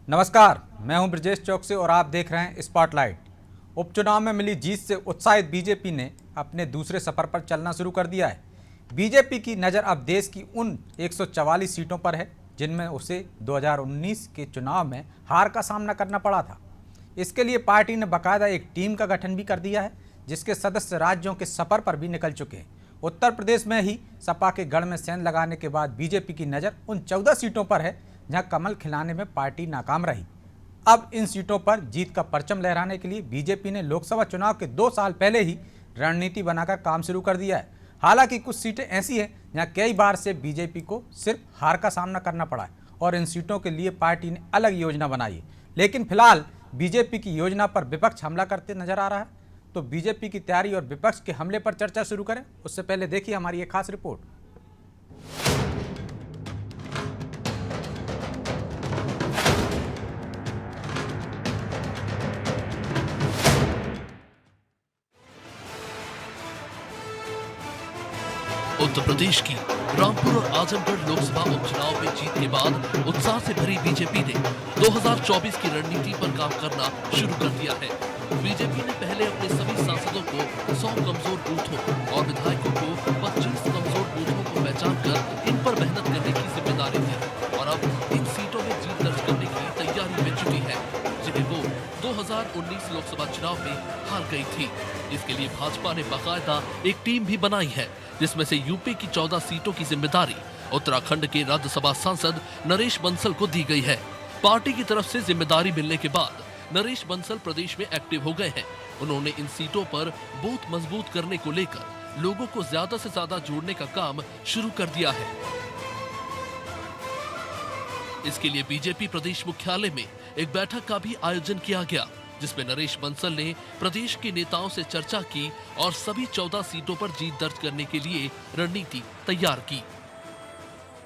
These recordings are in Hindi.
नमस्कार, मैं हूं ब्रजेश चौकसी और आप देख रहे हैं स्पॉटलाइट। उपचुनाव में मिली जीत से उत्साहित बीजेपी ने अपने दूसरे सफर पर चलना शुरू कर दिया है। बीजेपी की नज़र अब देश की उन 144 सीटों पर है जिनमें उसे 2019 के चुनाव में हार का सामना करना पड़ा था। इसके लिए पार्टी ने बाकायदा एक टीम का गठन भी कर दिया है, जिसके सदस्य राज्यों के सफर पर भी निकल चुके हैं। उत्तर प्रदेश में ही सपा के गढ़ में सेंध लगाने के बाद बीजेपी की नज़र उन 14 सीटों पर है जहां कमल खिलाने में पार्टी नाकाम रही। अब इन सीटों पर जीत का परचम लहराने के लिए बीजेपी ने लोकसभा चुनाव के 2 साल पहले ही रणनीति बनाकर काम शुरू कर दिया है। हालांकि कुछ सीटें ऐसी हैं जहां कई बार से बीजेपी को सिर्फ हार का सामना करना पड़ा है और इन सीटों के लिए पार्टी ने अलग योजना बनाई है। लेकिन फिलहाल बीजेपी की योजना पर विपक्ष हमला करते नजर आ रहा है। तो बीजेपी की तैयारी और विपक्ष के हमले पर चर्चा शुरू करें उससे पहले देखिए हमारी एक खास रिपोर्ट। उत्तर प्रदेश की रामपुर और आजमगढ़ लोकसभा उपचुनाव में जीत के बाद उत्साह से भरी बीजेपी ने 2024 की रणनीति पर काम करना शुरू कर दिया है। बीजेपी ने पहले अपने सभी सांसदों को 100 कमजोर बूथों और विधायकों को 25 कमजोर बूथों को पहचान कर इन पर मेहनत करने की जिम्मेदारी दी और अब इन सीटों में जीत दर्ज करने की तैयारी में जुटी है, जिन्हें वो 2019 लोकसभा चुनाव में हार गई थी। इसके लिए भाजपा ने बाकायदा एक टीम भी बनाई है, जिसमें से यूपी की 14 सीटों की जिम्मेदारी उत्तराखंड के राज्यसभा सांसद नरेश बंसल को दी गई है। पार्टी की तरफ से जिम्मेदारी मिलने के बाद नरेश बंसल प्रदेश में एक्टिव हो गए हैं। उन्होंने इन सीटों पर बूथ मजबूत करने को लेकर लोगों को ज्यादा से ज्यादा जोड़ने का काम शुरू कर दिया है। इसके लिए बीजेपी प्रदेश मुख्यालय में एक बैठक का भी आयोजन किया गया, जिसमें नरेश बंसल ने प्रदेश के नेताओं से चर्चा की और सभी 14 सीटों पर जीत दर्ज करने के लिए रणनीति तैयार की।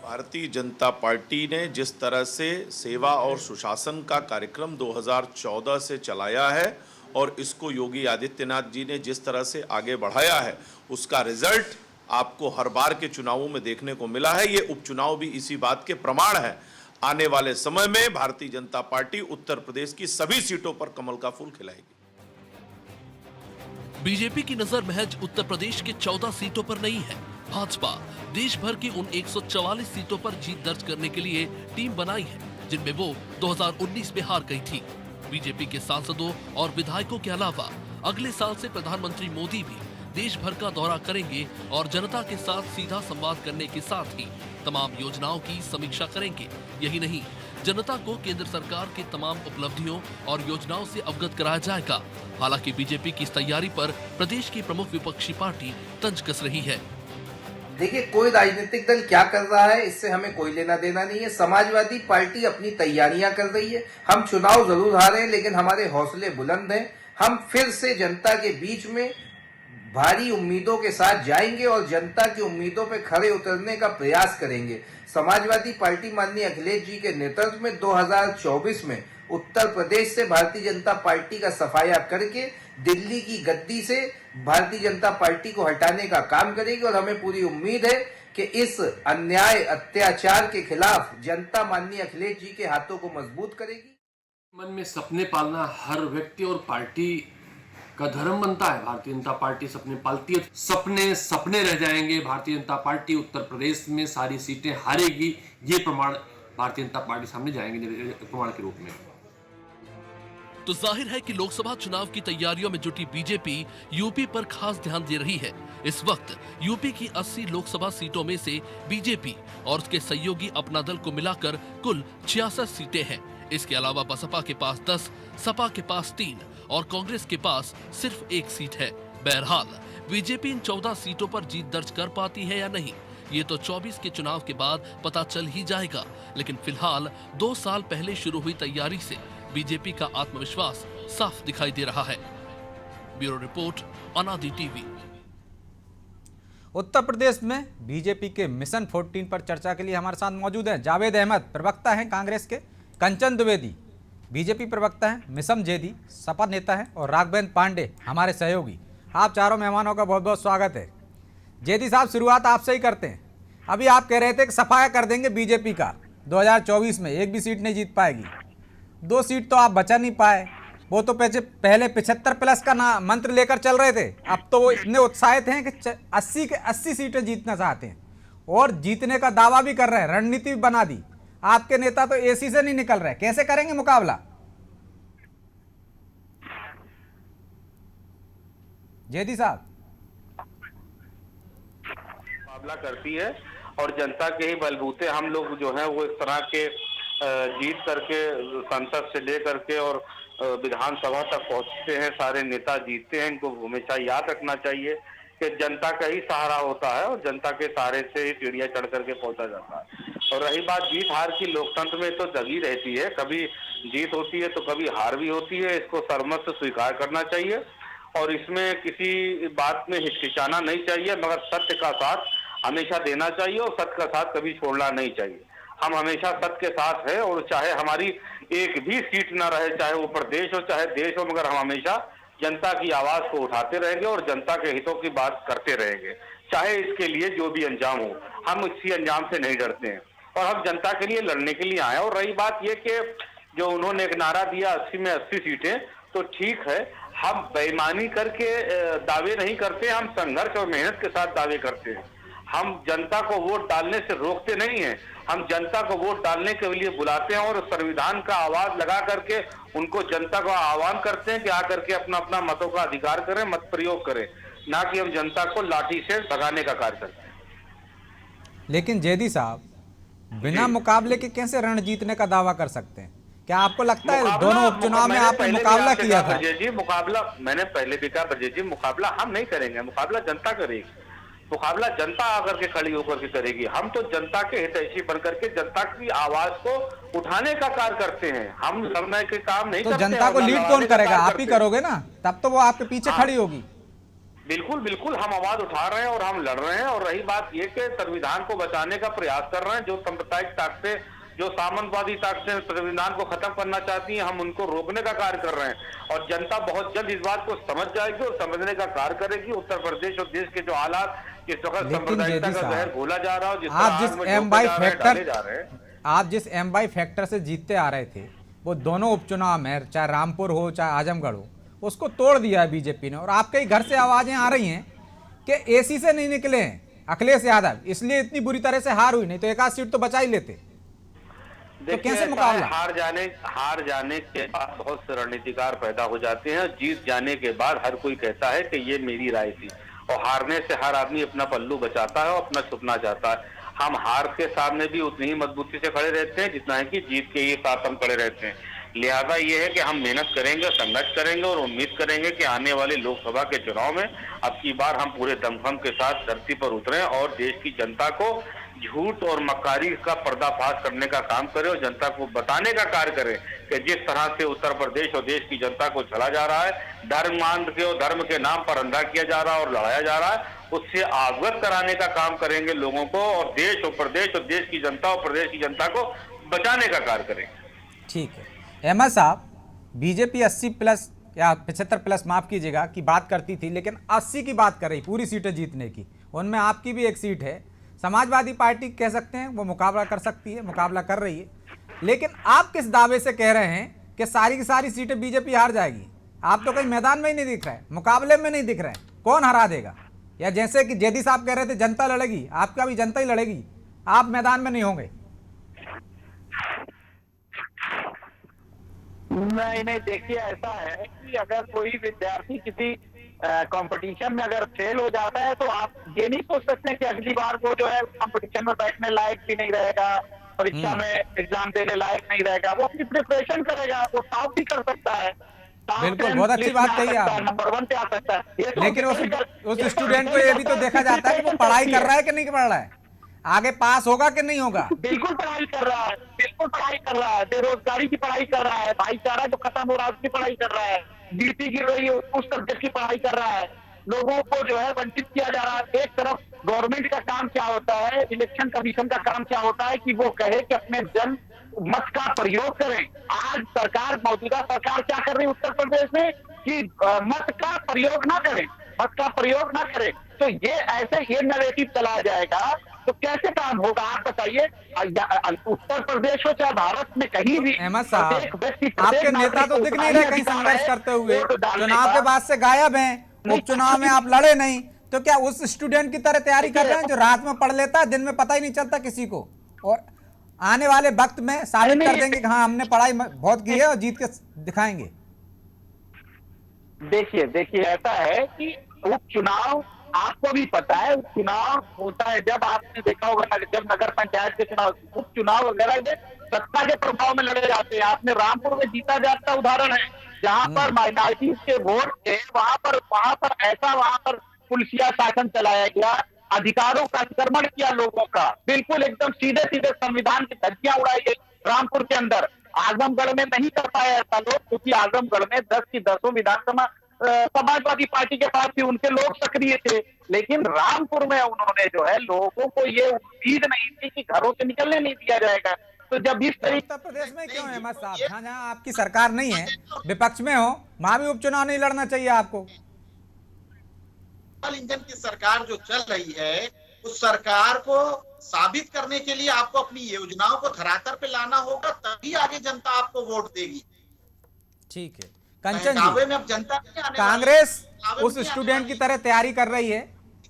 भारतीय जनता पार्टी ने जिस तरह से सेवा और सुशासन का कार्यक्रम 2014 से चलाया है और इसको योगी आदित्यनाथ जी ने जिस तरह से आगे बढ़ाया है, उसका रिजल्ट आपको हर बार के चुनावों में देखने को मिला है। ये उपचुनाव भी इसी बात के प्रमाण है। आने वाले समय में भारतीय जनता पार्टी उत्तर प्रदेश की सभी सीटों पर कमल का फूल खिलाएगी। बीजेपी की नजर महज उत्तर प्रदेश के 14 सीटों पर नहीं है। भाजपा देश भर की उन 144 सीटों पर जीत दर्ज करने के लिए टीम बनाई है, जिनमें वो 2019 में हार गई थी। बीजेपी के सांसदों और विधायकों के अलावा अगले साल से प्रधानमंत्री मोदी भी देश भर का दौरा करेंगे और जनता के साथ सीधा संवाद करने के साथ ही तमाम योजनाओं की समीक्षा करेंगे। यही नहीं, जनता को केंद्र सरकार की तमाम उपलब्धियों और योजनाओं से अवगत कराया जाएगा। हालांकि बीजेपी की इस तैयारी पर प्रदेश की प्रमुख विपक्षी पार्टी तंज कस रही है। देखिए, कोई राजनीतिक दल क्या कर रहा है इससे हमें कोई लेना देना नहीं है। समाजवादी पार्टी अपनी तैयारियां कर रही है। हम चुनाव जरूर हारे हैं, लेकिन हमारे हौसले बुलंद हैं। हम फिर से जनता के बीच में भारी उम्मीदों के साथ जाएंगे और जनता की उम्मीदों पे खरे उतरने का प्रयास करेंगे। समाजवादी पार्टी माननीय अखिलेश जी के नेतृत्व में 2024 में उत्तर प्रदेश से भारतीय जनता पार्टी का सफाया करके दिल्ली की गद्दी से भारतीय जनता पार्टी को हटाने का काम करेगी और हमें पूरी उम्मीद है कि इस अन्याय अत्याचार के खिलाफ जनता माननीय अखिलेश जी के हाथों को मजबूत करेगी। मन में सपने पालना हर व्यक्ति और पार्टी का धर्म बनता है। भारतीय जनता पार्टी सपने पालती है, सपने सपने रह जाएंगे। भारतीय जनता पार्टी उत्तर प्रदेश में सारी सीटें हारेगी, ये प्रमाण भारतीय जनता पार्टी सामने जाएंगे प्रमाण के रूप में। तो जाहिर है कि लोकसभा चुनाव की तैयारियों में जुटी बीजेपी यूपी पर खास ध्यान दे रही है। इस वक्त यूपी की 80 लोकसभा सीटों में से बीजेपी और उसके सहयोगी अपना दल को मिलाकर कुल 66 सीटें हैं। इसके अलावा बसपा के पास 10, सपा के पास 3 और कांग्रेस के पास सिर्फ 1 सीट है। बहरहाल बीजेपी इन 14 सीटों पर जीत दर्ज कर पाती है या नहीं, ये तो 24 के चुनाव के बाद पता चल ही जाएगा। लेकिन फिलहाल 2 साल पहले शुरू हुई तैयारी से बीजेपी का आत्मविश्वास साफ दिखाई दे रहा है। ब्यूरो रिपोर्ट, अनादि टीवी। उत्तर प्रदेश में बीजेपी के मिशन 14 पर चर्चा के लिए हमारे साथ मौजूद हैं जावेद अहमद, प्रवक्ता हैं कांग्रेस के, कंचन द्विवेदी बीजेपी प्रवक्ता हैं, मिशम जेदी सपा नेता हैं और राघवेंद्र पांडे हमारे सहयोगी। आप चारों मेहमानों का बहुत बहुत स्वागत है। जेदी साहब, शुरुआत आपसे ही करते हैं। अभी आप कह रहे थे कि सफाया कर देंगे बीजेपी का 2024 में, एक भी सीट नहीं जीत पाएगी। 2 सीट तो आप बचा नहीं पाए। वो तो पहले 75+ का ना मंत्र लेकर चल रहे थे, अब तो वो इतने उत्साहित हैं कि 80 के 80 सीटें जीतना चाहते हैं और जीतने का दावा भी कर रहे हैं, रणनीति भी बना दी। आपके नेता तो एसी से नहीं निकल रहे, कैसे करेंगे मुकाबला? जैदी साहब, मुकाबला करती है और जनता के ही बलबूते हम लोग जो है वो इस तरह के जीत करके संसद से ले करके और विधानसभा तक पहुंचते हैं। सारे नेता जीतते हैं। इनको हमेशा याद रखना चाहिए कि जनता का ही सहारा होता है और जनता के सहारे से ही सीढ़ियां चढ़ करके पहुंचा जाता है। और रही बात जीत हार की, लोकतंत्र में तो दगी रहती है, कभी जीत होती है तो कभी हार भी होती है। इसको सरमत से स्वीकार करना चाहिए और इसमें किसी बात में हिचकिचाना नहीं चाहिए, मगर सत्य का साथ हमेशा देना चाहिए और सत्य का साथ कभी छोड़ना नहीं चाहिए। हम हमेशा सत्य के साथ है और चाहे हमारी एक भी सीट ना रहे, चाहे वो प्रदेश हो चाहे देश हो, मगर हम हमेशा जनता की आवाज को उठाते रहेंगे और जनता के हितों की बात करते रहेंगे, चाहे इसके लिए जो भी अंजाम हो। हम इसी अंजाम से नहीं डरते हैं और हम जनता के लिए लड़ने के लिए आए। और रही बात ये कि जो उन्होंने एक नारा दिया 80 में 80 सीटें, तो ठीक है, हम बेईमानी करके दावे नहीं करते, हम संघर्ष और मेहनत के साथ दावे करते हैं। हम जनता को वोट डालने से रोकते नहीं हैं, हम जनता को वोट डालने के लिए बुलाते हैं और संविधान का आवाज लगा करके उनको जनता को आह्वान करते हैं कि आकर के अपना अपना मतों का अधिकार करें, मत प्रयोग करें, ना कि हम जनता को लाठी से भगाने का कार्य करते हैं। लेकिन जैदी साहब, बिना मुकाबले के कैसे रण जीतने का दावा कर सकते हैं? क्या आपको लगता है दोनों उपचुनाव में आपने मुकाबला किया था? जी, मुकाबला मैंने पहले भी कहा ब्रजेश जी, मुकाबला हम नहीं करेंगे, मुकाबला जनता करेगी। मुकाबला जनता आकर के खड़ी होकर के करेगी। हम तो जनता के हितैषी बनकर के जनता की आवाज को उठाने का कार्य करते हैं, हम लड़ने के काम नहीं तो करते। जनता को लीड कौन करेगा? आप ही करोगे ना, तब तो वो आपके पीछे खड़ी होगी। बिल्कुल बिल्कुल, हम आवाज उठा रहे हैं और हम लड़ रहे हैं। और रही बात ये कि संविधान को बचाने का प्रयास कर रहे हैं। जो सांप्रदायिक ताकतें, जो सामंतवादी ताकतें संविधान को खत्म करना चाहती हैं, हम उनको रोकने का कार्य कर रहे हैं और जनता बहुत जल्द इस बात को समझ जाएगी और समझने का कार्य करेगी। उत्तर प्रदेश और देश के जो हालात, जिस वक्त सांप्रदायिकता का जहर घोला जा रहा है, आप जिस M/5 फैक्टर से जीतते आ रहे थे, वो दोनों उपचुनाव में, चाहे रामपुर हो चाहे आजमगढ़ हो, उसको तोड़ दिया है बीजेपी ने। और आपके घर से आवाजें आ रही हैं कि एसी से नहीं निकले हैं अखिलेश यादव, इसलिए इतनी बुरी तरह से हार हुई, नहीं तो 1 सीट तो बचा ही लेते। तो कैसे मुकाबला? हार जाने के बाद बहुत से रणनीतिकार पैदा हो जाते हैं। जीत जाने के बाद हर कोई कहता है कि ये मेरी राय थी, और हारने से हर आदमी अपना पल्लू बचाता है और अपना छुपना चाहता है। हम हार के सामने भी उतनी ही मजबूती से खड़े रहते हैं जितना है कि जीत के ही साथ हम खड़े रहते हैं। लिहाजा ये है कि हम मेहनत करेंगे, संघर्ष करेंगे और उम्मीद करेंगे कि आने वाले लोकसभा के चुनाव में अब की बार हम पूरे दमखम के साथ धरती पर उतरें और देश की जनता को झूठ और मक्कारी का पर्दाफाश करने का काम करें और जनता को बताने का कार्य करें कि जिस तरह से उत्तर प्रदेश और देश की जनता को चला जा रहा है, धर्मांध के और धर्म के नाम पर अंधा किया जा रहा है और लड़ाया जा रहा है, उससे अवगत कराने का काम करेंगे लोगों को और देश और प्रदेश और देश की जनता और प्रदेश की जनता को बचाने का कार्य करेंगे। ठीक है अहमद साहब, बीजेपी 80+ या 75+ माफ कीजिएगा की बात करती थी, लेकिन 80 की बात कर रही, पूरी सीटें जीतने की। उनमें आपकी भी एक सीट है। समाजवादी पार्टी कह सकते हैं वो मुकाबला कर सकती है, मुकाबला कर रही है, लेकिन आप किस दावे से कह रहे हैं कि सारी की सारी सीटें बीजेपी हार जाएगी? आप तो कहीं मैदान में ही नहीं दिख रहे, मुकाबले में नहीं दिख रहे, कौन हरा देगा? या जैसे कि जैदी साहब कह रहे थे जनता लड़ेगी, आपका भी जनता ही लड़ेगी, आप मैदान में नहीं होंगे? नहीं, देखिए ऐसा है कि अगर कोई विद्यार्थी किसी कंपटीशन में अगर फेल हो जाता है तो आप ये नहीं सोच सकते कि अगली बार वो जो है कंपटीशन में बैठने लायक भी नहीं रहेगा, परीक्षा में एग्जाम देने लायक नहीं रहेगा। वो अपनी प्रिपरेशन करेगा, वो टॉप भी कर सकता है, बिल्कुल, बहुत अच्छी बात कही आप। नंबर 1 पे आ सकता है। लेकिन उस स्टूडेंट को ये भी तो देखा जाता है कि वो पढ़ाई कर रहा है कि नहीं पढ़ रहा है, आगे पास होगा कि नहीं होगा। बिल्कुल पढ़ाई कर रहा है, बिल्कुल पढ़ाई कर रहा है, बेरोजगारी की पढ़ाई कर रहा है, भाईचारा जो खत्म हो रहा है उसकी पढ़ाई कर रहा है, ड्यूटी गिर रही है उस सब्जेक्ट की पढ़ाई कर रहा है। लोगों को जो है वंचित किया जा रहा है। एक तरफ गवर्नमेंट का काम क्या होता है, इलेक्शन कमीशन का काम क्या होता है कि वो कहे कि अपने जन मत का प्रयोग करें। आज सरकार, मौजूदा सरकार क्या कर रही है उत्तर प्रदेश में कि मत का प्रयोग ना करें, मत का प्रयोग ना करें। तो ये ऐसे ये नैरेटिव चला जाएगा तो कैसे काम होगा आप बताइए। उत्तर प्रदेश हो चाहे भारत में कहीं भी अहमद साहब, प्रत्येक व्यक्ति, आपके प्रत्येक नेता नागरिक तो को दिख नहीं उतना रहे ही कहीं अधिकार संघर्ष है करते हुए, वोट डालने चुनाव के का। बाद से गायब हैं, नहीं, उपचुनाव में आप लड़े नहीं, तो क्या उस स्टूडेंट की तरह तैयारी कर रहे हैं जो रात में पढ़ लेता है, दिन में पता ही नहीं चलता किसी को, और आने वाले वक्त में साबित कर देंगे कि हाँ हमने पढ़ाई बहुत की है और जीत के दिखाएंगे। देखिए ऐसा है कि उपचुनाव, आपको भी पता है उपचुनाव होता है जब, आपने देखा होगा जब नगर पंचायत के चुनाव, उपचुनाव वगैरह में सत्ता के प्रभाव में लड़े जाते हैं। आपने रामपुर में जीता जाता उदाहरण है, जहां पर माइनॉरिटीज के वोट थे, वहां पर ऐसा वहां पर पुलिसिया शासन चलाया गया, अधिकारों का अतिक्रमण किया लोगों का, बिल्कुल एकदम सीधे सीधे संविधान की धज्जियां उड़ाई गई रामपुर के अंदर। आजमगढ़ में नहीं कर पाया ऐसा लोग, क्योंकि आजमगढ़ में 10 की 10 विधानसभा समाजवादी पार्टी के पास भी उनके लोग सक्रिय थे। लेकिन रामपुर में उन्होंने जो है लोगों को ये उम्मीद नहीं थी कि घरों से निकलने नहीं दिया जाएगा। तो जब इस तरीके, उत्तर प्रदेश में क्यों अहमद साहब, जहाँ जहाँ आपकी सरकार नहीं है, विपक्ष में हो, वहां भी उपचुनाव नहीं लड़ना चाहिए आपको? इंजन की सरकार जो चल रही है, उस सरकार को साबित करने के लिए आपको अपनी योजनाओं को धरातल पे लाना होगा, तभी आगे जनता आपको वोट देगी। ठीक है कंचन दावे जी, में अब जनता नहीं आने कांग्रेस वाली, उस स्टूडेंट की तरह तैयारी कर रही है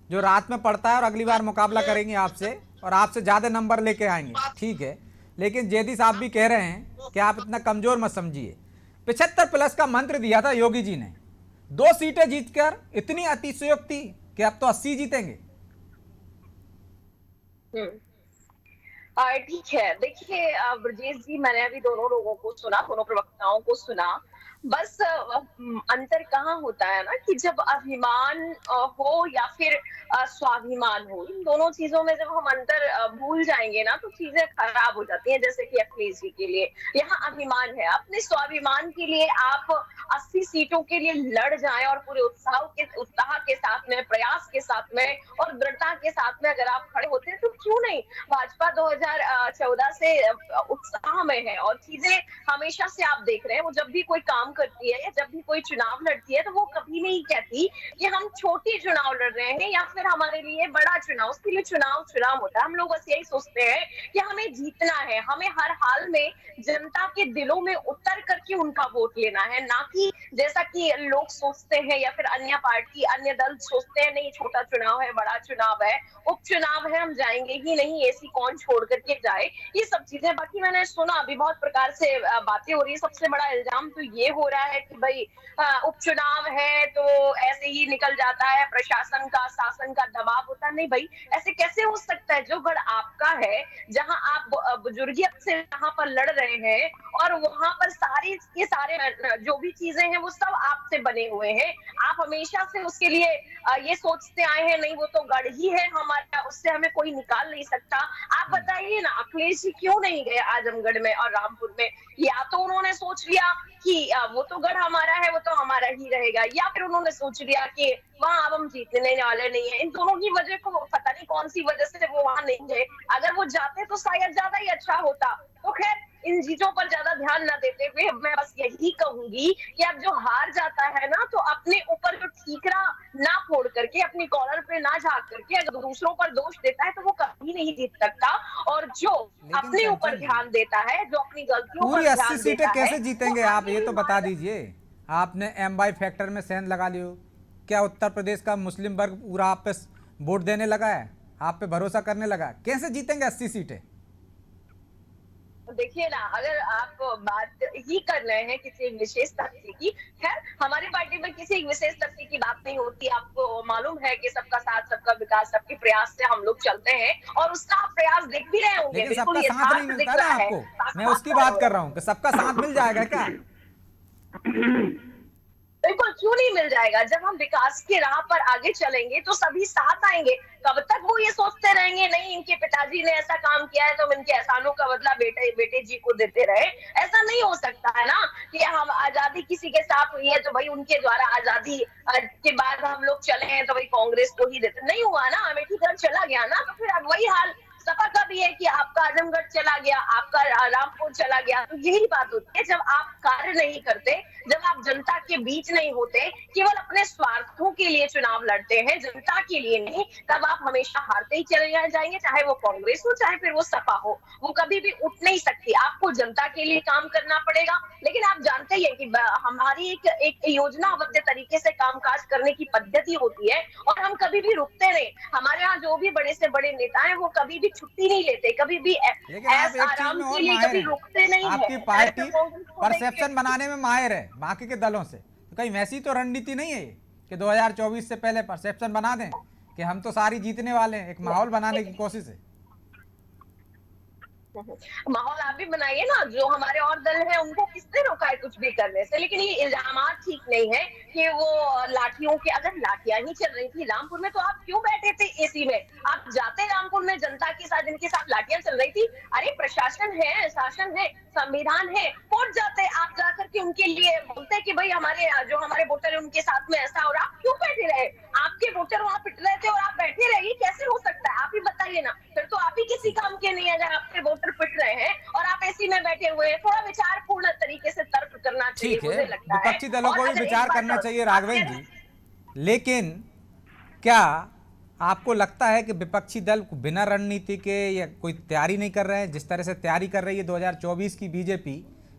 जो रात में पढ़ता है और अगली बार मुकाबला करेंगे आपसे और आपसे ज्यादा नंबर लेके आएंगे, ठीक है। लेकिन जैदी साहब भी कह रहे हैं कि आप इतना कमजोर मत समझिए। 75+ का मंत्र दिया था योगी जी ने, 2 सीटें जीतकर इतनी अतिशयोक्ति कि अब तो 80 जीतेंगे। ठीक है, देखिए ब्रजेश जी, मैंने अभी दोनों लोगों को सुना, दोनों प्रवक्ताओं को सुना। बस अंतर कहाँ होता है ना कि जब अभिमान हो या फिर स्वाभिमान हो, इन दोनों चीजों में जब हम अंतर भूल जाएंगे ना तो चीजें खराब हो जाती हैं। जैसे कि अखिलेश जी के लिए यहाँ अभिमान है, अपने स्वाभिमान के लिए आप 80 सीटों के लिए लड़ जाएं और पूरे उत्साह के साथ में, प्रयास के साथ में और दृढ़ता के साथ में अगर आप खड़े होते हैं तो क्यों नहीं। भाजपा 2014 से उत्साह में है और चीजें हमेशा से आप देख रहे हैं, वो जब भी कोई काम करती है या जब भी कोई चुनाव लड़ती है तो वो कभी नहीं कहती कि हम छोटी चुनाव लड़ रहे हैं या फिर हमारे लिए बड़ा चुनाव। उसके लिए चुनाव होता है। हम लोग बस यही सोचते हैं कि हमें जीतना है, हमें हर हाल में जनता के दिलों में उतर करके उनका वोट लेना है, ना कि जैसा कि लोग सोचते हैं या फिर अन्य पार्टी, अन्य दल सोचते हैं नहीं छोटा चुनाव है, बड़ा चुनाव है, उपचुनाव है, हम जाएंगे ही नहीं, ऐसी कौन छोड़ करके जाए, ये सब चीजें। बाकी मैंने सुना अभी बहुत प्रकार से बातें हो रही है। सबसे बड़ा इल्जाम तो ये हो रहा है कि भाई उपचुनाव है तो ऐसे ही निकल जाता है, प्रशासन का, शासन का दबाव होता है। नहीं भाई, ऐसे कैसे हो सकता है? जो गढ़ आपका है, जहां आप बुजुर्गियत से यहाँ पर लड़ रहे हैं और वहां पर सारे के सारे जो भी चीजें हैं वो सब आपसे बने हुए हैं। आप हमेशा से उसके लिए ये सोचते आए हैं नहीं वो तो गढ़ ही है हमारा, उससे हमें कोई निकाल नहीं सकता। आप बताइए ना, अखिलेश जी क्यों नहीं गए आजमगढ़ में और रामपुर में? या तो उन्होंने सोच लिया कि वो तो गढ़ हमारा है, वो तो हमारा ही रहेगा, या फिर उन्होंने सोच लिया कि वहां अब हम जीतने वाले नहीं है। इन दोनों की वजह को पता नहीं कौन सी वजह से वो वहां नहीं गए। अगर वो जाते तो शायद ज्यादा ही अच्छा होता। तो खैर, इन चीजों पर ज्यादा ध्यान न देते हुए मैं बस यही कहूंगी कि अब जो हार जाता है ना तो अपने ऊपर जो ठीकरा ना फोड़ करके, अपनी कॉलर पे ना झांक करके अगर दूसरों पर दोष देता है तो वो कभी नहीं जीत सकता। और जो अपने ऊपर ध्यान देता है, जो अपनी गलतियों पर पूरी 80 सीटें कैसे जीतेंगे आप, ये तो बता दीजिए। आपने M/Y फैक्टर में सेंध लगा लियो, क्या उत्तर प्रदेश का मुस्लिम वर्ग पूरा आप पे वोट देने लगा है, आप पे भरोसा करने लगा? कैसे जीतेंगे 80 सीटें? देखिए ना, अगर आप बात ही कर रहे हैं किसी एक विशेष तथ्य की, खैर हमारी पार्टी में किसी एक विशेष तथ्य की बात नहीं होती। आपको मालूम है कि सबका साथ, सबका विकास, सबके प्रयास से हम लोग चलते हैं और उसका आप प्रयास देख भी रहे होंगे। लेकिन सबका साथ नहीं मिलता ना आपको, मैं उसकी बात कर रहा हूँ कि सबका साथ मिल जाएगा क्या? बिल्कुल, क्यों नहीं मिल जाएगा। जब हम विकास की राह पर आगे चलेंगे तो सभी साथ आएंगे। कब तक वो ये सोचते रहेंगे नहीं इनके पिताजी ने ऐसा काम किया है तो इनके एहसानों का बदला बेटे जी को देते रहे? ऐसा नहीं हो सकता है ना कि हम आजादी किसी के साथ हुई है तो भाई उनके द्वारा आजादी के बाद हम लोग चले हैं तो भाई कांग्रेस को ही देते। नहीं हुआ ना, अमेठी दल चला गया ना, तो फिर अब वही हाल सपा का भी है कि आपका आजमगढ़ चला गया, आपका रामपुर चला गया। तो यही बात होती है, जब आप कार्य नहीं करते, जब आप जनता के बीच नहीं होते, केवल अपने स्वार्थों के लिए चुनाव लड़ते हैं, जनता के लिए नहीं, तब आप हमेशा हारते ही चले जाएंगे। चाहे वो कांग्रेस हो, चाहे फिर वो सपा हो, वो कभी भी उठ नहीं सकती। आपको जनता के लिए काम करना पड़ेगा। लेकिन आप जानते ही हैं कि हमारी एक योजनाबद्ध तरीके से कामकाज करने की पद्धति होती है, और हम कभी भी रुकते नहीं। हमारे यहाँ जो भी बड़े से बड़े नेता हैं, वो कभी भी छुट्टी नहीं लेते, कभी भी लेकिन आप एक चीज आराम में के और लिए माहिर कभी हैं, रुकते नहीं आपकी है। पार्टी परसेप्शन बनाने में माहिर है बाकी के दलों से। तो कहीं वैसी तो रणनीति नहीं है कि 2024 से पहले परसेप्शन बना दें कि हम तो सारी जीतने वाले हैं, एक माहौल बनाने की कोशिश है। माहौल आप भी बनाइए ना, जो हमारे और दल हैं उनको किसने रोका है कुछ भी करने से। लेकिन ये इल्जामात ठीक नहीं है कि वो लाठियों के, अगर लाठियां ही चल रही थी रामपुर में, तो आप क्यों बैठे थे एसी में? आप जाते रामपुर में जनता के साथ, जिनके साथ लाठियां चल रही थी। अरे प्रशासन है, शासन है, संविधान है, पहुंच जाते आप जाकर के उनके लिए बोलते कि भाई हमारे जो हमारे वोटर है उनके साथ में ऐसा। और आप क्यों बैठे रहे? आपके वोटर वहां पिट रहे थे और आप बैठे रहिए, कैसे हो सकता है? आप ही बताइए ना। फिर तो आप ही किसी काम के नहीं, अगर आपके वोटर पिट रहे हैं और आप एसी में बैठे हुए हैं। थोड़ा विचारपूर्ण तरीके से तर्क करना चाहिए, ठीक है, मुझे लगता है। विपक्षी दलों को और भी अगर विचार एक बात करना और- चाहिए राघवेंद्र जी। लेकिन क्या आपको लगता है कि विपक्षी दल बिना रणनीति के या कोई तैयारी नहीं कर रहे हैं? जिस तरह से तैयारी कर रही है 2024 की बीजेपी,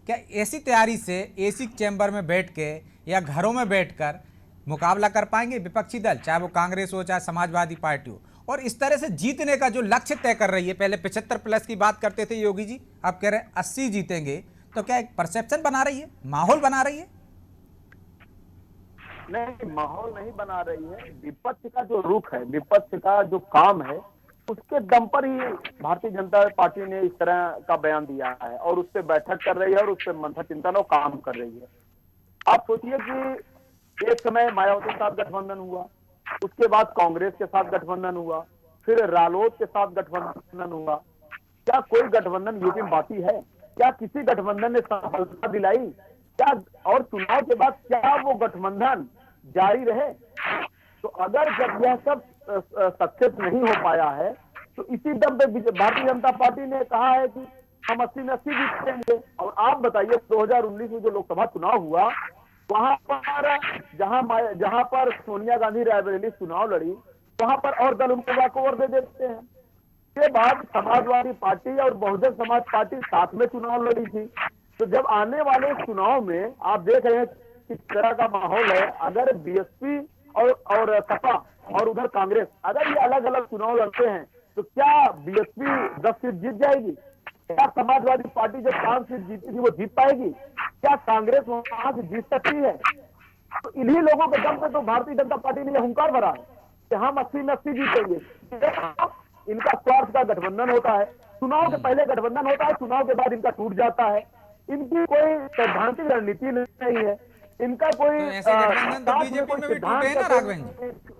क्या ऐसी तैयारी से एसी चैम्बर में बैठ के या घरों में बैठकर मुकाबला कर पाएंगे विपक्षी दल, चाहे वो कांग्रेस हो चाहे समाजवादी पार्टी हो? और इस तरह से जीतने का जो लक्ष्य तय कर रही है, पहले 75 प्लस की बात करते थे योगी जी, अब कह रहे हैं 80 जीतेंगे, तो क्या एक परसेप्शन बना रही है, माहौल बना रही है? नहीं, माहौल नहीं बना रही है। विपक्ष का जो रुख है, विपक्ष का जो काम है, उसके दम पर ही भारतीय जनता पार्टी ने इस तरह का बयान दिया है और उस पर बैठक कर रही है और उस पर मंथन चिंतन और काम कर रही है। आप सोचिए कि एक समय मायावती के साथ गठबंधन हुआ, उसके बाद कांग्रेस के साथ गठबंधन हुआ, फिर रालोद के साथ गठबंधन हुआ। क्या कोई गठबंधन यूपी में बाकी है? क्या किसी गठबंधन ने सफलता दिलाई? क्या और चुनाव के बाद क्या वो गठबंधन जारी रहे? तो अगर जब यह सब सक्सेस नहीं हो पाया है, तो इसी दम पे भारतीय जनता पार्टी ने कहा है कि हम 80 में 80 जीतेंगे। और आप बताइए 2019 में जो लोकसभा चुनाव हुआ, वहां पर जहां पर सोनिया गांधी रायबरेली चुनाव लड़ी, वहां पर और दल उनको वॉकओवर दे देते हैं। के बाद समाजवादी पार्टी और बहुजन समाज पार्टी साथ में चुनाव लड़ी थी। तो जब आने वाले चुनाव में आप देख रहे हैं किस तरह का माहौल है। अगर बीएसपी और सपा और उधर कांग्रेस अगर ये अलग अलग चुनाव लड़ते हैं, तो क्या बीएसपी 10 सीट जीत जाएगी? क्या समाजवादी पार्टी जब 5 सीट जीती थी वो जीत पाएगी? क्या कांग्रेस वहां से जीत सकती है? तो इन्हीं लोगों के दम पे तो भारतीय जनता पार्टी ने हुंकार भरा है कि हम 80 में 80 जीतेंगे। इनका स्वार्थ का गठबंधन होता है, चुनाव के पहले गठबंधन होता है, चुनाव के बाद इनका टूट जाता है। इनकी कोई सैद्धांतिक रणनीति नहीं है, इनका कोई तो ऐसे गठबंधन तो बीजेपी में भी टूटे हैं ना राघवेंद्र जी।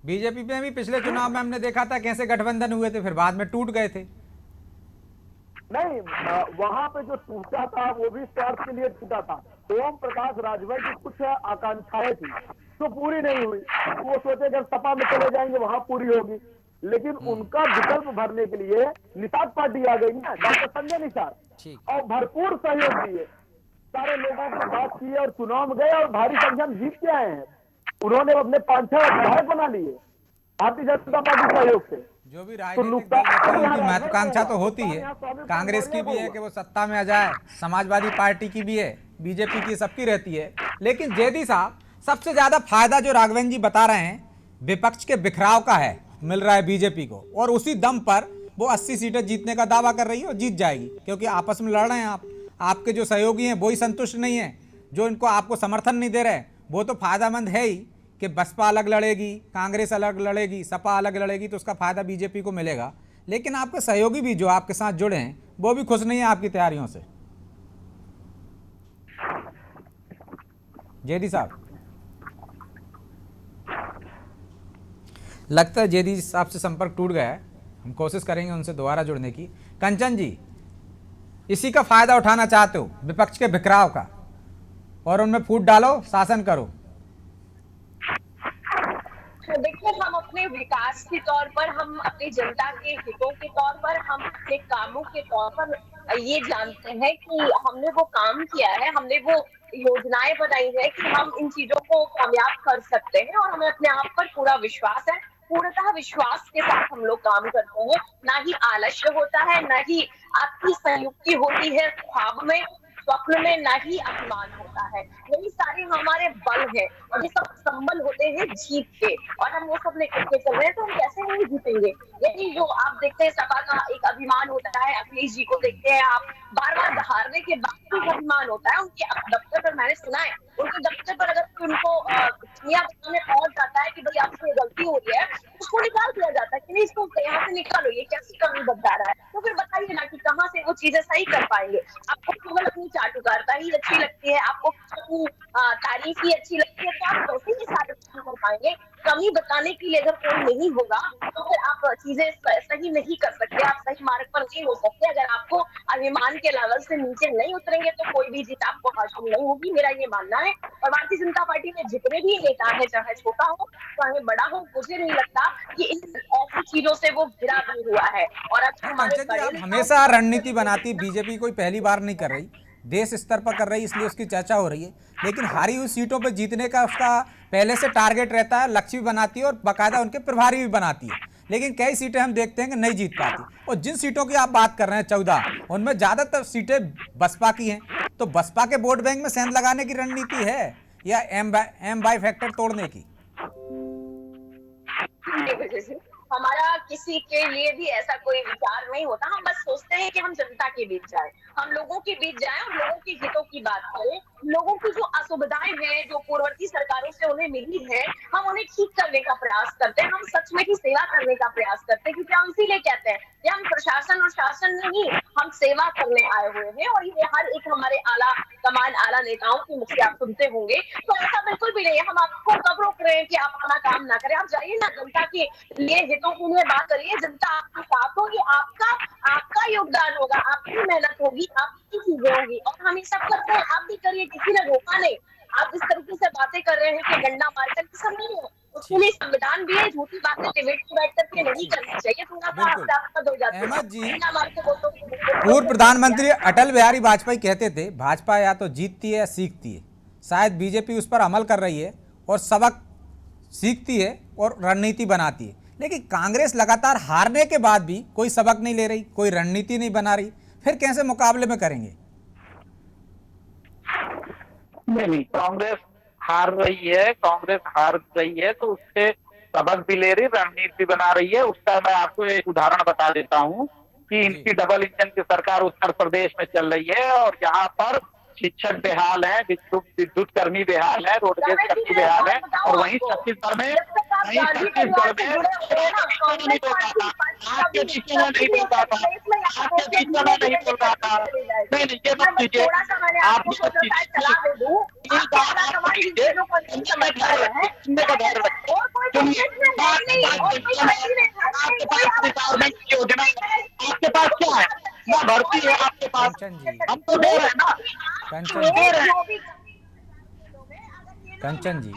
बीजेपी में भी पिछले चुनाव में हमने देखा था कैसे गठबंधन हुए थे, फिर बाद में टूट गए थे। नहीं, वहां पे जो टूटा था वो भी स्वार्थ के लिए टूटा था। ओम प्रकाश राजभर की कुछ आकांक्षाएं थी जो पूरी नहीं हुई। वो सोचे कि सपा में चले जाएंगे वहां पूरी होगी, लेकिन उनका विकल्प भरने के लिए निषाद पार्टी आ गई ना, डॉक्टर संजय निषाद, और भरपूर सहयोग दिए, सारे लोगों से बात की और चुनाव में गए और भारी संख्या में जीत के आए हैं। उन्होंने अपने 5-6 विधायक बना लिए भारतीय जनता पार्टी सहयोग से। जो भी राजनीतिक दल रहते हैं उनकी महत्वाकांक्षा तो होती है, कांग्रेस की भी है कि वो सत्ता में आ जाए, समाजवादी पार्टी की भी है, बीजेपी की, सबकी रहती है। लेकिन जेदी साहब, सबसे ज्यादा फायदा जो राघवेंद्र जी बता रहे हैं विपक्ष के बिखराव का है, मिल रहा है बीजेपी को, और उसी दम पर वो 80 सीटें जीतने का दावा कर रही है और जीत जाएगी, क्योंकि आपस में लड़ रहे हैं आपके जो सहयोगी हैं वही संतुष्ट नहीं है, जो इनको आपको समर्थन नहीं दे रहे हैं। वो तो फायदेमंद है ही कि बसपा अलग लड़ेगी, कांग्रेस अलग लड़ेगी, सपा अलग लड़ेगी, तो उसका फायदा बीजेपी को मिलेगा। लेकिन आपके सहयोगी भी जो आपके साथ जुड़े हैं वो भी खुश नहीं है आपकी तैयारियों से। जेडी साहब, लगता है जेडी साहब से संपर्क टूट गया है, हम कोशिश करेंगे उनसे दोबारा जुड़ने की। कंचन जी, इसी का फायदा उठाना चाहते हो विपक्ष के बिखराव का, और उनमें फूट डालो, शासन करो? देखिए, हम अपने अपने विकास के तौर पर, हम अपनी जनता के हितों के तौर पर, हम अपने कामों के तौर पर ये जानते हैं कि हमने वो काम किया है, हमने वो योजनाएं बनाई है कि हम इन चीजों को कामयाब कर सकते हैं, और हमें अपने आप पर पूरा विश्वास है। पूर्णतः विश्वास के साथ हम लोग काम करते हैं, ना ही आलस्य होता है, ना ही आपकी संयुक्ति होती है ख्वाब में, स्वप्न में, ना ही अभिमान होता है। यही सारे हमारे बल हैं, और ये सब संबल होते हैं जीत के, और हम वो सब लेकर के चल रहे हैं, तो हम कैसे नहीं जीतेंगे। यही जो आप देखते हैं सपा का एक अभिमान होता है, अखिलेश जी को देखते हैं आप, बार बार हारने के बाद भी अभिमान होता है उनके दफ्तर पर। मैंने सुना है उनके दफ्तर पर अगर उनको बताने पहुंच जाता है कि भाई आपसे गलती हो रही है, उसको निकाल दिया जाता है कि नहीं, इसको यहाँ से निकालो, ये कैसी कमी बता रहा है। तो फिर बताइए ना कि कहाँ से वो चीजें सही कर पाएंगे। आपको केवल अपनी चाटुकारिता ही अच्छी लगती है, आपको अपनी तारीफ ही अच्छी लगती है, तो आप कैसे ये सारे काम कर पाएंगे। कमी बताने के लिए अगर कोई नहीं होगा तो फिर आप चीजें सही नहीं कर सकते, आप सही मार्ग पर नहीं हो सकते। अगर आपको अभिमान के लेवल से नीचे नहीं उतरेंगे तो कोई भी जीत आपको हासिल नहीं होगी, मेरा ये मानना है। और भारतीय जनता पार्टी में जितने भी नेता है, चाहे छोटा हो चाहे बड़ा हो, मुझे नहीं लगता कि इन ऐसी चीजों से वो घिरा भी हुआ है। और अब हमारे आप हमेशा रणनीति बनाती बीजेपी, कोई पहली बार नहीं कर रही, देश स्तर पर कर रही, इसलिए उसकी चर्चा हो रही है। लेकिन हारी हुई सीटों पर जीतने का उसका पहले से टारगेट रहता है, लक्ष्य भी बनाती है और बाकायदा उनके प्रभारी भी बनाती है। लेकिन कई सीटें हम देखते हैं कि नहीं जीत पाती, और जिन सीटों की आप बात कर रहे हैं 14, उनमें ज़्यादातर सीटें बसपा की हैं। तो बसपा के वोट बैंक में सेंध लगाने की रणनीति है या एम बाई फैक्टर तोड़ने की? हमारा किसी के लिए भी ऐसा कोई विचार नहीं होता। हम बस सोचते हैं कि हम जनता के बीच जाएं, हम लोगों के बीच जाएं और लोगों के हितों की बात करें। लोगों की जो असुविधाएं हैं, जो पूर्ववर्ती सरकारों से उन्हें मिली है, हम उन्हें ठीक करने का प्रयास करते हैं। हम सच में ही सेवा करने का प्रयास करते हैं, क्योंकि हम इसीलिए कहते हैं कि हम प्रशासन और शासन नहीं, हम सेवा करने आए हुए हैं। और ये हर एक हमारे आला कमान, आला नेताओं के मुख से आप सुनते होंगे। तो ऐसा बिल्कुल भी नहीं है, हम आपको कब रोक रहे हैं कि आप अपना काम ना करें। आप जाइए ना, जनता के लिए हितों के लिए बात करिए, जनता आपके साथ होगी, आपका योगदान होगा, आपकी मेहनत होगी, आपकी चीजें होगी, और हम ये सब करते हैं। आप भी करिए, किसी ने रोका नहीं। आप जिस तरीके से बातें कर रहे हैं कि गंडा मारकर, ये सब नहीं है। उसके लिए संविधान भी है, झूठी बातें डिबेट में बैठ करके नहीं करनी चाहिए। थोड़ा सा आपका हो जाता है। अहमद जी, पूर्व प्रधानमंत्री अटल बिहारी वाजपेयी कहते थे, भाजपा या तो जीतती है या सीखती है। शायद बीजेपी उस पर अमल कर रही है और सबक सीखती है और रणनीति बनाती है। लेकिन कांग्रेस लगातार हारने के बाद भी कोई सबक नहीं ले रही, कोई रणनीति नहीं बना रही, फिर कैसे मुकाबले में करेंगे? नहीं, कांग्रेस हार रही है, कांग्रेस हार रही है तो उससे सबक भी ले रही, रणनीति भी बना रही है। उसका मैं आपको एक उदाहरण बता देता हूँ कि इनकी डबल इंजन की सरकार उत्तर प्रदेश में चल रही है, और यहाँ पर शिक्षक बेहाल है, विद्युत कर्मी बेहाल है, रोडवेज कर्मी बेहाल है, और वहीं छत्तीसगढ़ में आपके बीच में नहीं बोल रहा था, आपके बीच में नहीं बोल रहा था। नहीं, ये मत कीजिए, आप योजना आपके पास क्या है, ना भर्ती है आपके पास, हम तो दे रहे हैं ना। कंचन जी,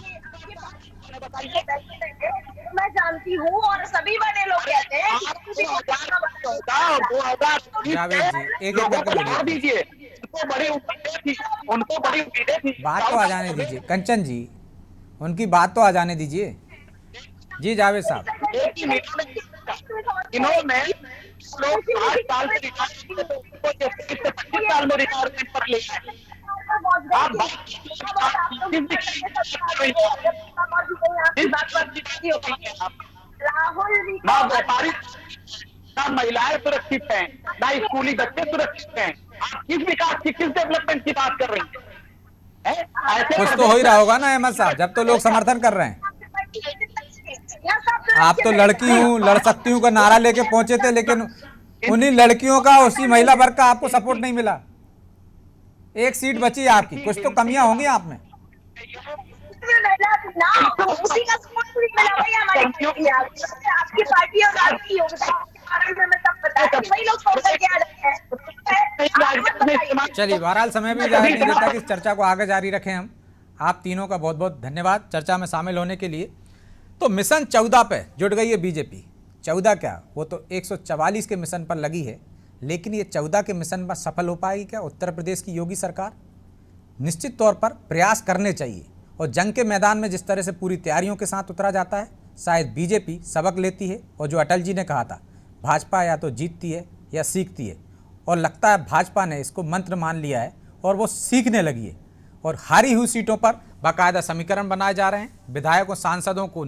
मैं जानती हूँ और सभी बड़े लोग कहते हैं जावेद जी, एक करके दीजिए, उनको बड़ी उम्मीदें थी, उनको बड़ी उम्मीदें थी। बात तो आ जाने दीजिए कंचन जी, उनकी बात तो आ जाने दीजिए। जी जावेद साहब, इन्होंने लोग 8 साल से रिटायरमेंट, तो उनको 25 साल में रिटायरमेंट पर ले आए। ना व्यापारी, ना महिलाएं सुरक्षित हैं, ना स्कूली बच्चे सुरक्षित हैं। आप किस विकास की, किस डेवलपमेंट की बात कर रही हैं? कुछ तो हो ही रहा होगा ना अहमद साहब, जब तो लोग समर्थन कर रहे हैं। आप तो लड़की हूँ, लड़ सकती हूँ का नारा लेके पहुंचे थे, लेकिन उन्हीं लड़कियों का, उसी महिला वर्ग का आपको सपोर्ट नहीं मिला। एक सीट बची है आपकी, कुछ तो कमियां होंगी आप में। उसी का सपोर्ट मिला भाई हमारी आपकी पार्टी और आपकी योगदान के बारे में सब पता है, वही लोग छोड़ करके आ जाते हैं। चलिए, बहरहाल समय भी इजाजत नहीं देता कि इस चर्चा को आगे जारी रखें हम। आप तीनों का बहुत बहुत धन्यवाद चर्चा में शामिल होने के लिए। तो मिशन 14 पे जुट गई है बीजेपी। 14 क्या, वो तो 144 के मिशन पर लगी है, लेकिन ये 14 के मिशन पर सफल हो पाएगी क्या उत्तर प्रदेश की योगी सरकार? निश्चित तौर पर प्रयास करने चाहिए, और जंग के मैदान में जिस तरह से पूरी तैयारियों के साथ उतरा जाता है, शायद बीजेपी सबक लेती है। और जो अटल जी ने कहा था, भाजपा या तो जीतती है या सीखती है, और लगता है भाजपा ने इसको मंत्र मान लिया है और वो सीखने लगी है। और हारी हुई सीटों पर बाकायदा समीकरण बनाए जा रहे हैं, विधायकों सांसदों को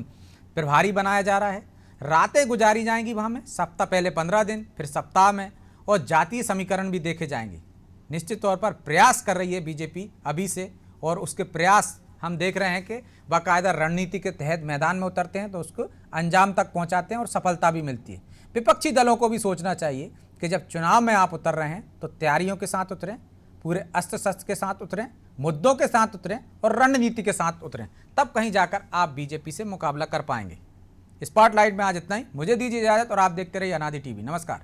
प्रभारी बनाया जा रहा है, रातें गुजारी जाएंगी वहाँ में, सप्ताह पहले 15 दिन, फिर सप्ताह में, और जातीय समीकरण भी देखे जाएंगे। निश्चित तौर पर प्रयास कर रही है बीजेपी अभी से, और उसके प्रयास हम देख रहे हैं कि बाकायदा रणनीति के तहत मैदान में उतरते हैं तो उसको अंजाम तक पहुंचाते हैं और सफलता भी मिलती है। विपक्षी दलों को भी सोचना चाहिए कि जब चुनाव में आप उतर रहे हैं तो तैयारियों के साथ उतरें, पूरे अस्त्र शस्त्र के साथ उतरें, मुद्दों के साथ उतरें और रणनीति के साथ उतरें, तब कहीं जाकर आप बीजेपी से मुकाबला कर पाएंगे। स्पॉटलाइट में आज इतना ही। मुझे दीजिए इजाजत और आप देखते रहिए अनादि टीवी। नमस्कार।